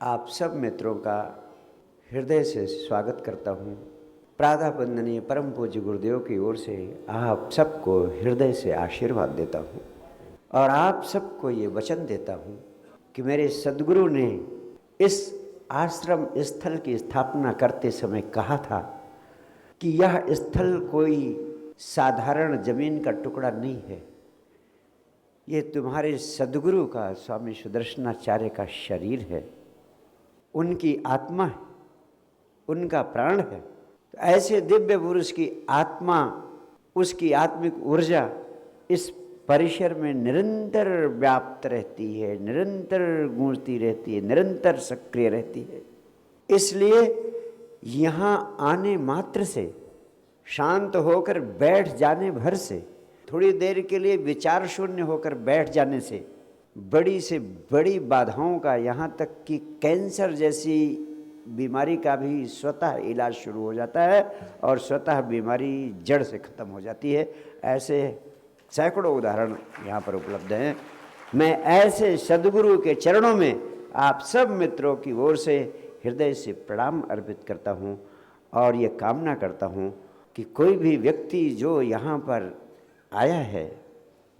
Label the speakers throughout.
Speaker 1: आप सब मित्रों का हृदय से स्वागत करता हूँ। प्रातः वंदनीय परम पूज्य गुरुदेव की ओर से आप सबको हृदय से आशीर्वाद देता हूँ और आप सबको ये वचन देता हूँ कि मेरे सद्गुरु ने इस आश्रम स्थल की स्थापना करते समय कहा था कि यह स्थल कोई साधारण जमीन का टुकड़ा नहीं है, ये तुम्हारे सद्गुरु का स्वामी सुदर्शनाचार्य का शरीर है, उनकी आत्मा है, उनका प्राण है। तो ऐसे दिव्य पुरुष की आत्मा, उसकी आत्मिक ऊर्जा इस परिसर में निरंतर व्याप्त रहती है, निरंतर गूंजती रहती है, निरंतर सक्रिय रहती है। इसलिए यहाँ आने मात्र से, शांत होकर बैठ जाने भर से, थोड़ी देर के लिए विचार शून्य होकर बैठ जाने से बड़ी से बड़ी बाधाओं का, यहाँ तक कि कैंसर जैसी बीमारी का भी स्वतः इलाज शुरू हो जाता है और स्वतः बीमारी जड़ से ख़त्म हो जाती है। ऐसे सैकड़ों उदाहरण यहाँ पर उपलब्ध हैं। मैं ऐसे सद्गुरु के चरणों में आप सब मित्रों की ओर से हृदय से प्रणाम अर्पित करता हूँ और ये कामना करता हूँ कि कोई भी व्यक्ति जो यहाँ पर आया है,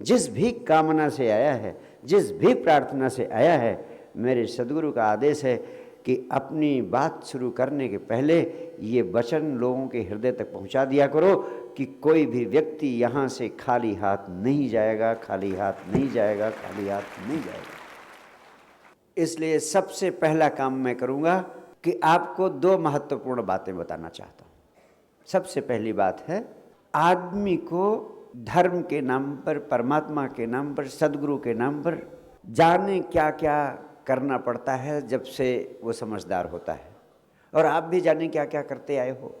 Speaker 1: जिस भी कामना से आया है, जिस भी प्रार्थना से आया है, मेरे सद्गुरु का आदेश है कि अपनी बात शुरू करने के पहले ये वचन लोगों के हृदय तक पहुंचा दिया करो कि कोई भी व्यक्ति यहाँ से खाली हाथ नहीं जाएगा, खाली हाथ नहीं जाएगा, खाली हाथ नहीं जाएगा। इसलिए सबसे पहला काम मैं करूँगा कि आपको दो महत्वपूर्ण बातें बताना चाहता हूँ। सबसे पहली बात है, आदमी को धर्म के नाम पर, परमात्मा के नाम पर, सद्गुरु के नाम पर जाने क्या क्या करना पड़ता है जब से वो समझदार होता है। और आप भी जाने क्या क्या करते आए हो।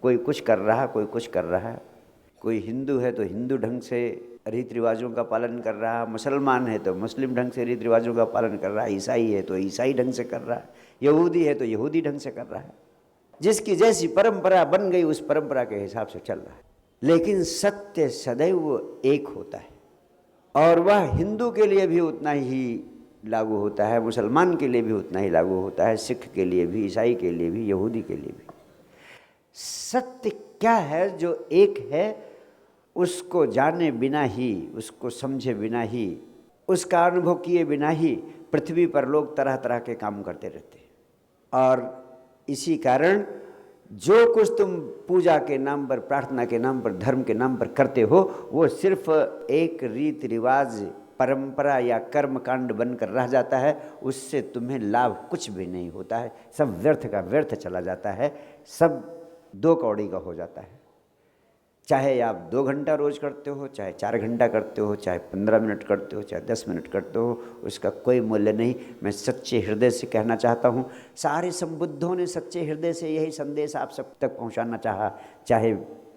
Speaker 1: कोई कुछ कर रहा है, कोई कुछ कर रहा है। कोई हिंदू है तो हिंदू ढंग से रीति रिवाजों का पालन कर रहा है, मुसलमान है तो मुस्लिम ढंग से रीति रिवाजों का पालन कर रहा है, ईसाई है तो ईसाई ढंग से कर रहा है, यहूदी है तो यहूदी ढंग से कर रहा है। जिसकी जैसी परंपरा बन गई उस परंपरा के हिसाब से चल रहा है। लेकिन सत्य सदैव एक होता है और वह हिंदू के लिए भी उतना ही लागू होता है, मुसलमान के लिए भी उतना ही लागू होता है, सिख के लिए भी, ईसाई के लिए भी, यहूदी के लिए भी। सत्य क्या है जो एक है, उसको जाने बिना ही, उसको समझे बिना ही, उसका अनुभव किए बिना ही पृथ्वी पर लोग तरह तरह के काम करते रहते हैं। और इसी कारण जो कुछ तुम पूजा के नाम पर, प्रार्थना के नाम पर, धर्म के नाम पर करते हो, वो सिर्फ एक रीति रिवाज, परंपरा या कर्म कांड बनकर रह जाता है। उससे तुम्हें लाभ कुछ भी नहीं होता है, सब व्यर्थ का व्यर्थ चला जाता है, सब दो कौड़ी का हो जाता है। चाहे आप 2 घंटा रोज करते हो, चाहे 4 घंटा करते हो, चाहे 15 मिनट करते हो, चाहे 10 मिनट करते हो, उसका कोई मूल्य नहीं। मैं सच्चे हृदय से कहना चाहता हूँ, सारे संबुद्धों ने सच्चे हृदय से यही संदेश आप सब तक पहुँचाना चाहा। चाहे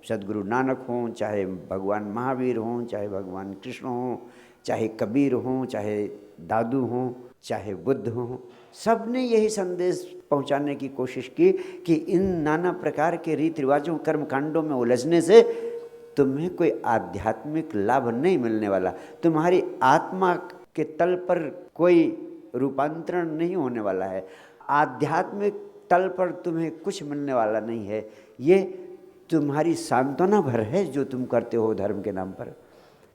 Speaker 1: सद्गुरु नानक हों, चाहे भगवान महावीर हों, चाहे भगवान कृष्ण हों, चाहे कबीर हों, चाहे दादू हों, चाहे बुद्ध हों, सब ने यही संदेश पहुंचाने की कोशिश की कि इन नाना प्रकार के रीति रिवाजों, कर्म कांडों में उलझने से तुम्हें कोई आध्यात्मिक लाभ नहीं मिलने वाला, तुम्हारी आत्मा के तल पर कोई रूपांतरण नहीं होने वाला है, आध्यात्मिक तल पर तुम्हें कुछ मिलने वाला नहीं है। ये तुम्हारी सांत्वना भर है जो तुम करते हो धर्म के नाम पर।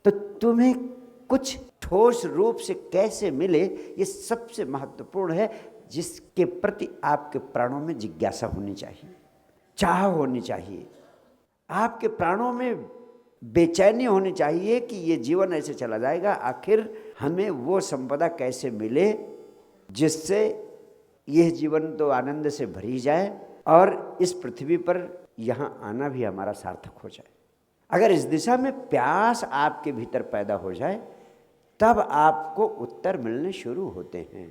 Speaker 1: तो तुम्हें कुछ ठोस रूप से कैसे मिले, ये सबसे महत्वपूर्ण है, जिसके प्रति आपके प्राणों में जिज्ञासा होनी चाहिए, चाह होनी चाहिए, आपके प्राणों में बेचैनी होनी चाहिए कि ये जीवन ऐसे चला जाएगा, आखिर हमें वो संपदा कैसे मिले जिससे यह जीवन तो आनंद से भरी जाए और इस पृथ्वी पर यहाँ आना भी हमारा सार्थक हो जाए। अगर इस दिशा में प्यास आपके भीतर पैदा हो जाए तब आपको उत्तर मिलने शुरू होते हैं।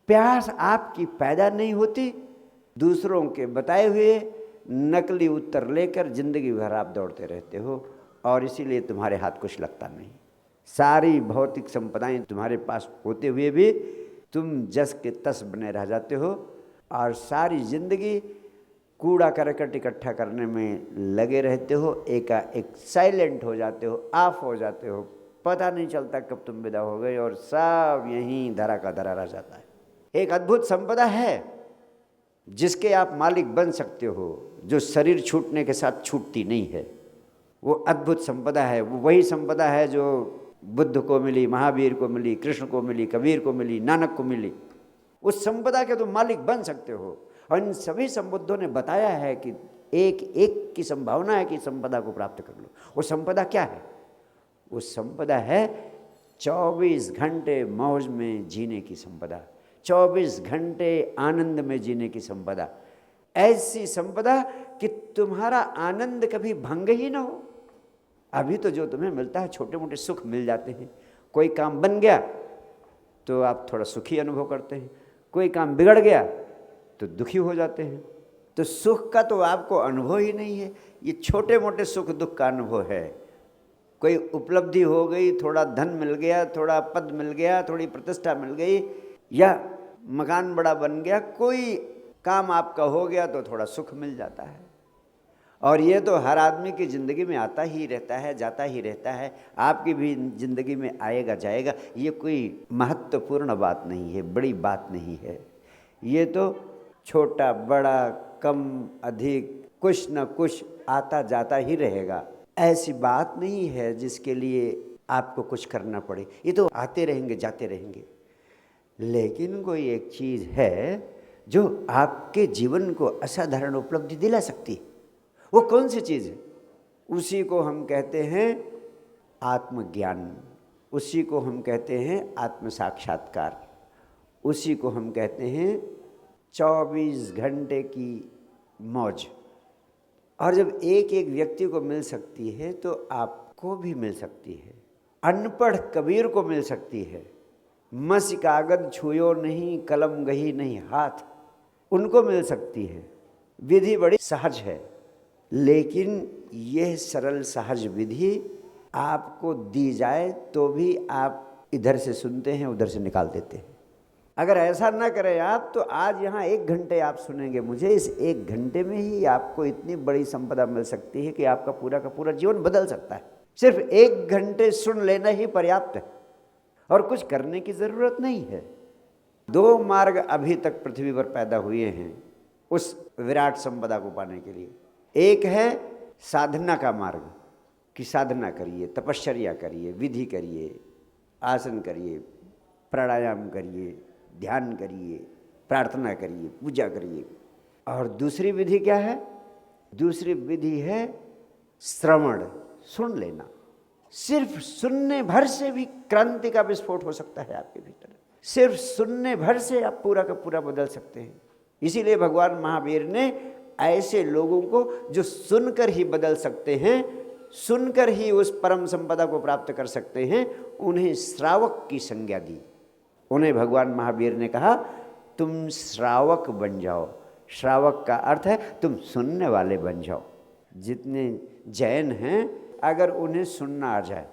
Speaker 1: प्यास आपकी पैदा नहीं होती, दूसरों के बताए हुए नकली उत्तर लेकर जिंदगी भर आप दौड़ते रहते हो और इसीलिए तुम्हारे हाथ कुछ लगता नहीं। सारी भौतिक संपदाएं तुम्हारे पास होते हुए भी तुम जस के तस बने रह जाते हो और सारी जिंदगी कूड़ा करकट इकट्ठा करने में लगे रहते हो। एक साइलेंट हो जाते हो, ऑफ हो जाते हो, पता नहीं चलता कब तुम विदा हो गए और सब यहीं धरा का धरा रह जाता है। एक अद्भुत संपदा है जिसके आप मालिक बन सकते हो, जो शरीर छूटने के साथ छूटती नहीं है। वो अद्भुत संपदा है। वो वही संपदा है जो बुद्ध को मिली, महावीर को मिली, कृष्ण को मिली, कबीर को मिली, नानक को मिली। उस संपदा के तुम मालिक बन सकते हो। और इन सभी संबुद्धों ने बताया है कि एक एक की संभावना है कि संपदा को प्राप्त कर लो। वो संपदा क्या है? वो संपदा है 24 घंटे मौज में जीने की संपदा, 24 घंटे आनंद में जीने की संपदा। ऐसी संपदा कि तुम्हारा आनंद कभी भंग ही ना हो। अभी तो जो तुम्हें मिलता है, छोटे मोटे सुख मिल जाते हैं। कोई काम बन गया तो आप थोड़ा सुखी अनुभव करते हैं, कोई काम बिगड़ गया तो दुखी हो जाते हैं। तो सुख का तो आपको अनुभव ही नहीं है। ये छोटे मोटे सुख दुख का अनुभव है। कोई उपलब्धि हो गई, थोड़ा धन मिल गया, थोड़ा पद मिल गया, थोड़ी प्रतिष्ठा मिल गई, या मकान बड़ा बन गया, कोई काम आपका हो गया तो थोड़ा सुख मिल जाता है। और ये तो हर आदमी की ज़िंदगी में आता ही रहता है, जाता ही रहता है। आपकी भी ज़िंदगी में आएगा जाएगा। ये कोई महत्वपूर्ण बात नहीं है, बड़ी बात नहीं है। ये तो छोटा बड़ा कम अधिक कुछ न कुछ आता जाता ही रहेगा। ऐसी बात नहीं है जिसके लिए आपको कुछ करना पड़े। ये तो आते रहेंगे जाते रहेंगे। लेकिन कोई एक चीज़ है जो आपके जीवन को असाधारण उपलब्धि दिला सकती है। वो कौन सी चीज़ है? उसी को हम कहते हैं आत्मज्ञान, उसी को हम कहते हैं आत्म साक्षात्कार, उसी को हम कहते हैं 24 घंटे की मौज। और जब एक एक व्यक्ति को मिल सकती है तो आपको भी मिल सकती है। अनपढ़ कबीर को मिल सकती है। मसी कागज छुयो नहीं, कलम गही नहीं हाथ, उनको मिल सकती है। विधि बड़ी सहज है, लेकिन यह सरल सहज विधि आपको दी जाए तो भी आप इधर से सुनते हैं उधर से निकाल देते हैं। अगर ऐसा ना करें आप तो आज यहाँ 1 घंटे आप सुनेंगे मुझे, इस 1 घंटे में ही आपको इतनी बड़ी संपदा मिल सकती है कि आपका पूरा का पूरा जीवन बदल सकता है। सिर्फ 1 घंटे सुन लेना ही पर्याप्त है और कुछ करने की ज़रूरत नहीं है। 2 मार्ग अभी तक पृथ्वी पर पैदा हुए हैं उस विराट संपदा को पाने के लिए। एक है साधना का मार्ग कि साधना करिए, तपश्चर्या करिए, विधि करिए, आसन करिए, प्राणायाम करिए, ध्यान करिए, प्रार्थना करिए, पूजा करिए। और दूसरी विधि क्या है? दूसरी विधि है श्रवण, सुन लेना। सिर्फ सुनने भर से भी क्रांति का विस्फोट हो सकता है आपके भीतर। सिर्फ सुनने भर से आप पूरा का पूरा बदल सकते हैं। इसीलिए भगवान महावीर ने ऐसे लोगों को जो सुनकर ही बदल सकते हैं, सुनकर ही उस परम संपदा को प्राप्त कर सकते हैं, उन्हें श्रावक की संज्ञा दी। उन्हें भगवान महावीर ने कहा तुम श्रावक बन जाओ। श्रावक का अर्थ है तुम सुनने वाले बन जाओ। जितने जैन हैं अगर उन्हें सुनना आ जाए,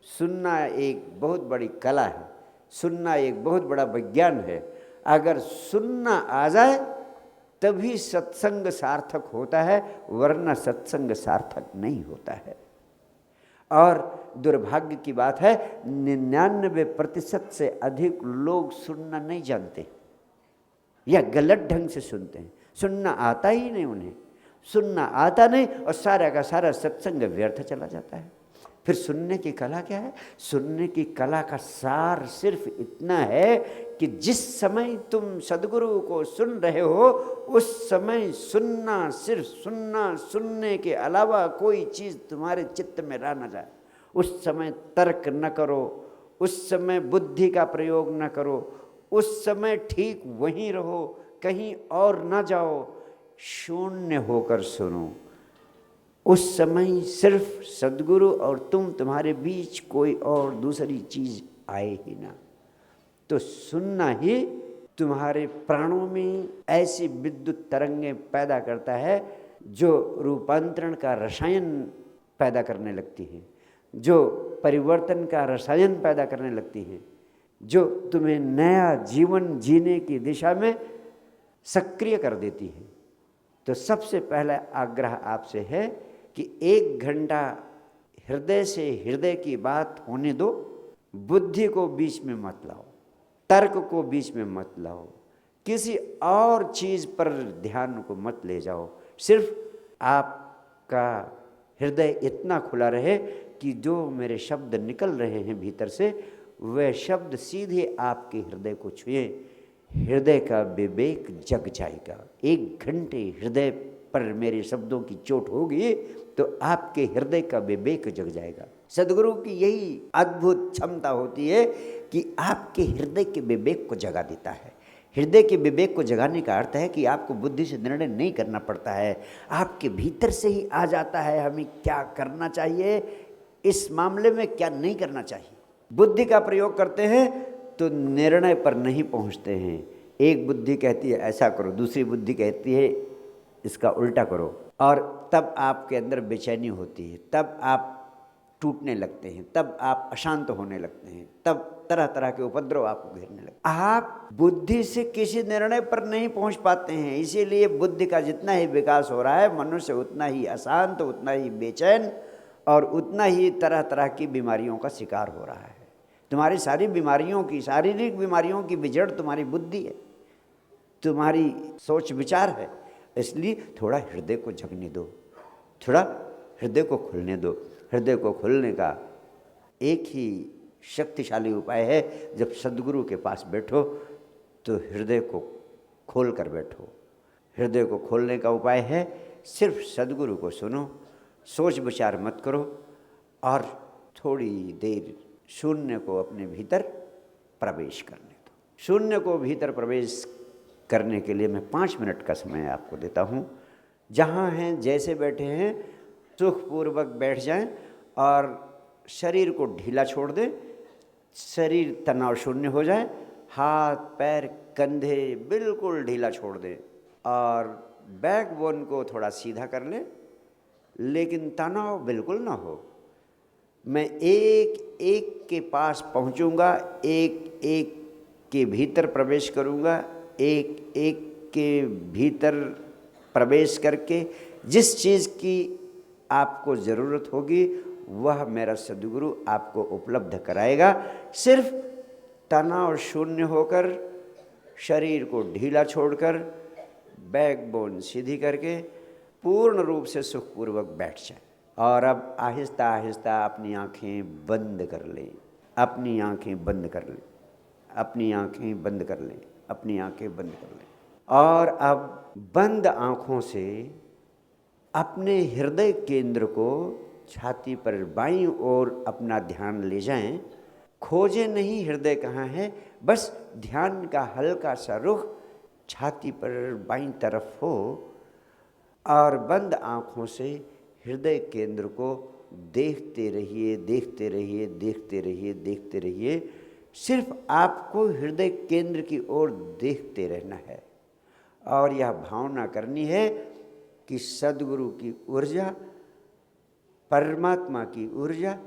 Speaker 1: सुनना एक बहुत बड़ी कला है, सुनना एक बहुत बड़ा विज्ञान है। अगर सुनना आ जाए तभी सत्संग सार्थक होता है, वरना सत्संग सार्थक नहीं होता है। और दुर्भाग्य की बात है 99% से अधिक लोग सुनना नहीं जानते या गलत ढंग से सुनते हैं। सुनना आता ही नहीं उन्हें, सुनना आता नहीं और सारा का सारा सत्संग व्यर्थ चला जाता है। फिर सुनने की कला क्या है? सुनने की कला का सार सिर्फ इतना है कि जिस समय तुम सद्गुरु को सुन रहे हो उस समय सुनना, सिर्फ सुनना, सुनने के अलावा कोई चीज़ तुम्हारे चित्त में रह न जाए। उस समय तर्क न करो, उस समय बुद्धि का प्रयोग न करो, उस समय ठीक वहीं रहो, कहीं और न जाओ, शून्य होकर सुनो। उस समय सिर्फ सद्गुरु और तुम्हारे बीच कोई और दूसरी चीज़ आए ही ना। तो सुनना ही तुम्हारे प्राणों में ऐसी विद्युत तरंगें पैदा करता है जो रूपांतरण का रसायन पैदा करने लगती हैं, जो परिवर्तन का रसायन पैदा करने लगती हैं, जो तुम्हें नया जीवन जीने की दिशा में सक्रिय कर देती है। तो सबसे पहला आग्रह आपसे है कि 1 घंटा हृदय से हृदय की बात होने दो। बुद्धि को बीच में मत लाओ, तर्क को बीच में मत लाओ, किसी और चीज़ पर ध्यान को मत ले जाओ। सिर्फ आपका हृदय इतना खुला रहे कि जो मेरे शब्द निकल रहे हैं भीतर से, वह शब्द सीधे आपके हृदय को छुए। हृदय का विवेक जग जाएगा। 1 घंटे हृदय पर मेरे शब्दों की चोट होगी तो आपके हृदय का विवेक जग जाएगा। सद्गुरु की यही अद्भुत क्षमता होती है कि आपके हृदय के विवेक को जगा देता है। हृदय के विवेक को जगाने का अर्थ है कि आपको बुद्धि से निर्णय नहीं करना पड़ता है, आपके भीतर से ही आ जाता है हमें क्या करना चाहिए, इस मामले में क्या नहीं करना चाहिए। बुद्धि का प्रयोग करते हैं तो निर्णय पर नहीं पहुंचते हैं। एक बुद्धि कहती है ऐसा करो, दूसरी बुद्धि कहती है इसका उल्टा करो, और तब आपके अंदर बेचैनी होती है, तब आप टूटने लगते हैं, तब आप अशांत होने लगते हैं, तब तरह तरह के उपद्रव आपको घेरने लगते। आप बुद्धि से किसी निर्णय पर नहीं पहुंच पाते हैं, इसीलिए बुद्धि का जितना ही विकास हो रहा है मनुष्य उतना ही अशांत, उतना ही बेचैन और उतना ही तरह तरह की बीमारियों का शिकार हो रहा है। तुम्हारी सारी बीमारियों की, शारीरिक बीमारियों की बिजड़ तुम्हारी बुद्धि है, तुम्हारी सोच विचार है। इसलिए थोड़ा हृदय को जगने दो, थोड़ा हृदय को खुलने दो। हृदय को खुलने का एक ही शक्तिशाली उपाय है, जब सद्गुरु के पास बैठो तो हृदय को खोल कर बैठो। हृदय को खोलने का उपाय है सिर्फ सद्गुरु को सुनो, सोच विचार मत करो, और थोड़ी देर शून्य को अपने भीतर प्रवेश करने दो। शून्य को भीतर प्रवेश करने के लिए मैं 5 मिनट का समय आपको देता हूँ। जहाँ हैं जैसे बैठे हैं सुखपूर्वक बैठ जाएं और शरीर को ढीला छोड़ दें, शरीर तनाव शून्य हो जाए, हाथ पैर कंधे बिल्कुल ढीला छोड़ दें और बैकबोन को थोड़ा सीधा कर लें, लेकिन तनाव बिल्कुल ना हो। मैं एक एक के पास पहुंचूंगा, एक एक के भीतर प्रवेश करूंगा, एक एक के भीतर प्रवेश करके जिस चीज़ की आपको ज़रूरत होगी वह मेरा सद्गुरु आपको उपलब्ध कराएगा। सिर्फ तनाव शून्य होकर, शरीर को ढीला छोड़कर, बैकबोन सीधी करके पूर्ण रूप से सुखपूर्वक बैठ जाए। और अब आहिस्ता आहिस्ता अपनी आँखें बंद कर लें, अपनी आँखें बंद कर लें, अपनी आँखें बंद कर लें, अपनी आँखें बंद कर लें। और अब बंद आँखों से अपने हृदय केंद्र को छाती पर बाईं ओर अपना ध्यान ले जाएं। खोजें नहीं हृदय कहाँ है, बस ध्यान का हल्का सा रुख छाती पर बाईं तरफ हो और बंद आँखों से हृदय केंद्र को देखते रहिए, देखते रहिए, देखते रहिए, देखते रहिए। सिर्फ आपको हृदय केंद्र की ओर देखते रहना है और यह भावना करनी है कि सद्गुरु की ऊर्जा, परमात्मा की ऊर्जा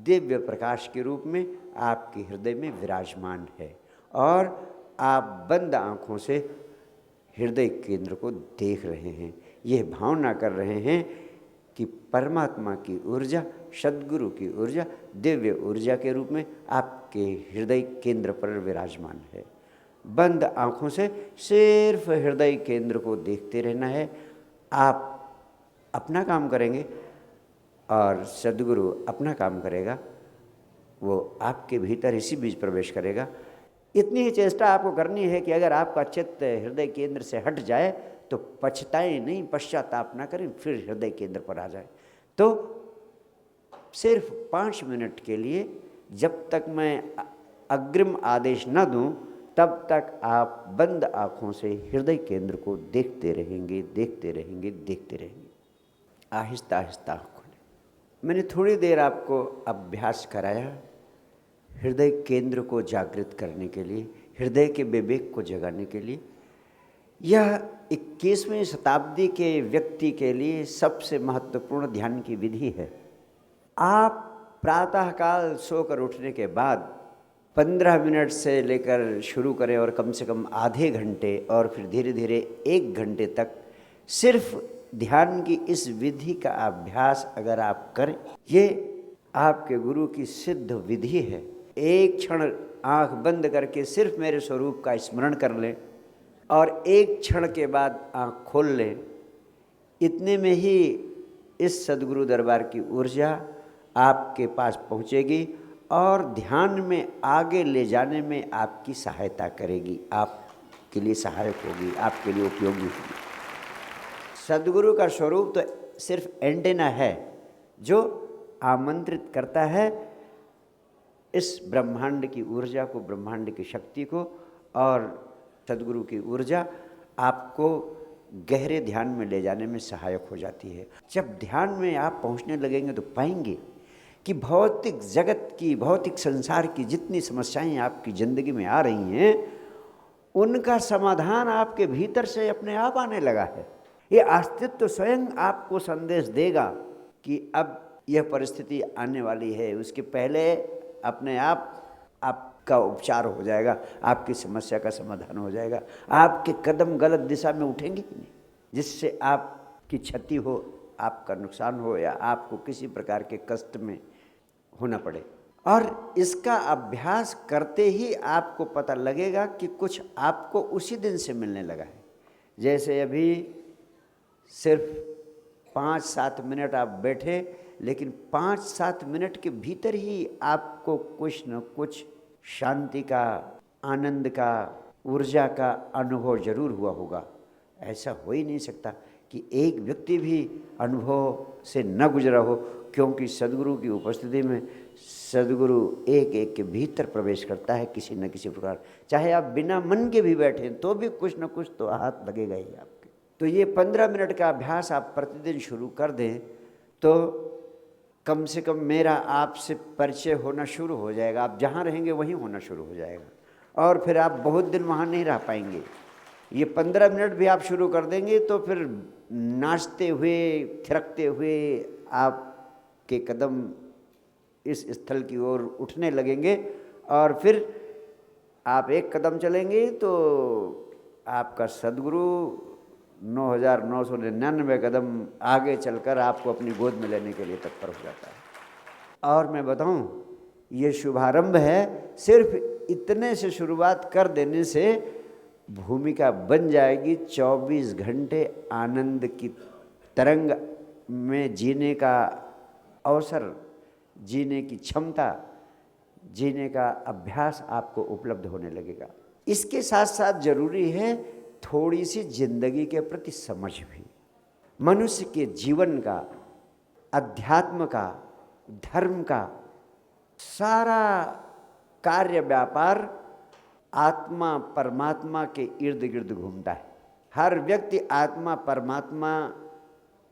Speaker 1: दिव्य प्रकाश के रूप में आपके हृदय में विराजमान है और आप बंद आँखों से हृदय केंद्र को देख रहे हैं। यह भावना कर रहे हैं कि परमात्मा की ऊर्जा, सद्गुरु की ऊर्जा दिव्य ऊर्जा के रूप में आपके हृदय केंद्र पर विराजमान है। बंद आँखों से सिर्फ हृदय केंद्र को देखते रहना है। आप अपना काम करेंगे और सद्गुरु अपना काम करेगा, वो आपके भीतर इसी बीच प्रवेश करेगा। इतनी ही चेष्टा आपको करनी है कि अगर आपका चित्त हृदय केंद्र से हट जाए तो पछताएं नहीं, पश्चाताप ना करें, फिर हृदय केंद्र पर आ जाए। तो सिर्फ 5 मिनट के लिए, जब तक मैं अग्रिम आदेश न दूं तब तक आप बंद आँखों से हृदय केंद्र को देखते रहेंगे, देखते रहेंगे, देखते रहेंगे। आहिस्ता आहिस्ता खोलें। मैंने थोड़ी देर आपको अभ्यास कराया हृदय केंद्र को जागृत करने के लिए, हृदय के विवेक को जगाने के लिए। यह 21वीं शताब्दी के व्यक्ति के लिए सबसे महत्वपूर्ण ध्यान की विधि है। आप प्रातःकाल सोकर उठने के बाद 15 मिनट से लेकर शुरू करें और कम से कम आधे घंटे और फिर धीरे धीरे 1 घंटे तक सिर्फ ध्यान की इस विधि का अभ्यास अगर आप करें, ये आपके गुरु की सिद्ध विधि है। एक क्षण आँख बंद करके सिर्फ मेरे स्वरूप का स्मरण कर लें, और एक क्षण के बाद आँख खोल लें, इतने में ही इस सद्गुरु दरबार की ऊर्जा आपके पास पहुँचेगी और ध्यान में आगे ले जाने में आपकी सहायता करेगी, आपके लिए सहायक होगी, आपके लिए उपयोगी होगी। सद्गुरु का स्वरूप तो सिर्फ एंटेना है जो आमंत्रित करता है इस ब्रह्मांड की ऊर्जा को, ब्रह्मांड की शक्ति को, और सद्गुरु की ऊर्जा आपको गहरे ध्यान में ले जाने में सहायक हो जाती है। जब ध्यान में आप पहुंचने लगेंगे तो पाएंगे कि भौतिक जगत की, भौतिक संसार की जितनी समस्याएं आपकी ज़िंदगी में आ रही हैं, उनका समाधान आपके भीतर से अपने आप आने लगा है। ये अस्तित्व तो स्वयं आपको संदेश देगा कि अब यह परिस्थिति आने वाली है। उसके पहले अपने आप आपका उपचार हो जाएगा, आपकी समस्या का समाधान हो जाएगा। आपके कदम गलत दिशा में उठेंगे ही नहीं, जिससे आपकी क्षति हो, आपका नुकसान हो, या आपको किसी प्रकार के कष्ट में होना पड़े। और इसका अभ्यास करते ही आपको पता लगेगा कि कुछ आपको उसी दिन से मिलने लगा है। जैसे अभी सिर्फ 5-7 मिनट आप बैठे, लेकिन 5-7 मिनट के भीतर ही आपको कुछ न कुछ शांति का, आनंद का, ऊर्जा का अनुभव जरूर हुआ होगा। ऐसा हो ही नहीं सकता कि एक व्यक्ति भी अनुभव से न गुजरा हो, क्योंकि सद्गुरु की उपस्थिति में सद्गुरु एक एक के भीतर प्रवेश करता है किसी न किसी प्रकार। चाहे आप बिना मन के भी बैठें तो भी कुछ न कुछ तो हाथ लगेगा ही आपके। तो ये 15 मिनट का अभ्यास आप प्रतिदिन शुरू कर दें तो कम से कम मेरा आपसे परिचय होना शुरू हो जाएगा। आप जहाँ रहेंगे वहीं होना शुरू हो जाएगा, और फिर आप बहुत दिन वहाँ नहीं रह पाएंगे। ये 15 मिनट भी आप शुरू कर देंगे तो फिर नाचते हुए, थिरकते हुए आपके कदम इस स्थल की ओर उठने लगेंगे, और फिर आप एक कदम चलेंगे तो आपका सद्गुरु 9,999 कदम आगे चलकर आपको अपनी गोद में लेने के लिए तत्पर हो जाता है। और मैं बताऊं, ये शुभारंभ है। सिर्फ इतने से शुरुआत कर देने से भूमिका बन जाएगी 24 घंटे आनंद की तरंग में जीने का अवसर, जीने की क्षमता, जीने का अभ्यास आपको उपलब्ध होने लगेगा। इसके साथ साथ जरूरी है थोड़ी सी जिंदगी के प्रति समझ भी। मनुष्य के जीवन का, अध्यात्म का, धर्म का सारा कार्य व्यापार आत्मा परमात्मा के इर्द गिर्द घूमता है। हर व्यक्ति आत्मा परमात्मा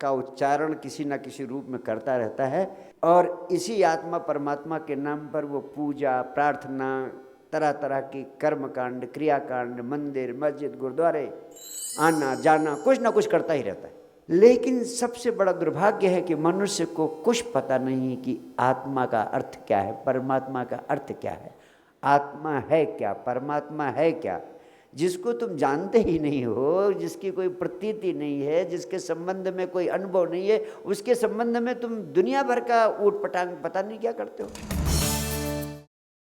Speaker 1: का उच्चारण किसी न किसी रूप में करता रहता है, और इसी आत्मा परमात्मा के नाम पर वो पूजा, प्रार्थना, तरह तरह के कर्मकांड, क्रियाकांड, मंदिर, मस्जिद, गुरुद्वारे आना जाना कुछ ना कुछ करता ही रहता है। लेकिन सबसे बड़ा दुर्भाग्य है कि मनुष्य को कुछ पता नहीं कि आत्मा का अर्थ क्या है, परमात्मा का अर्थ क्या है, आत्मा है क्या, परमात्मा है क्या। जिसको तुम जानते ही नहीं हो, जिसकी कोई प्रतीति नहीं है, जिसके संबंध में कोई अनुभव नहीं है, उसके संबंध में तुम दुनिया भर का ऊट पटांग पता नहीं क्या करते हो।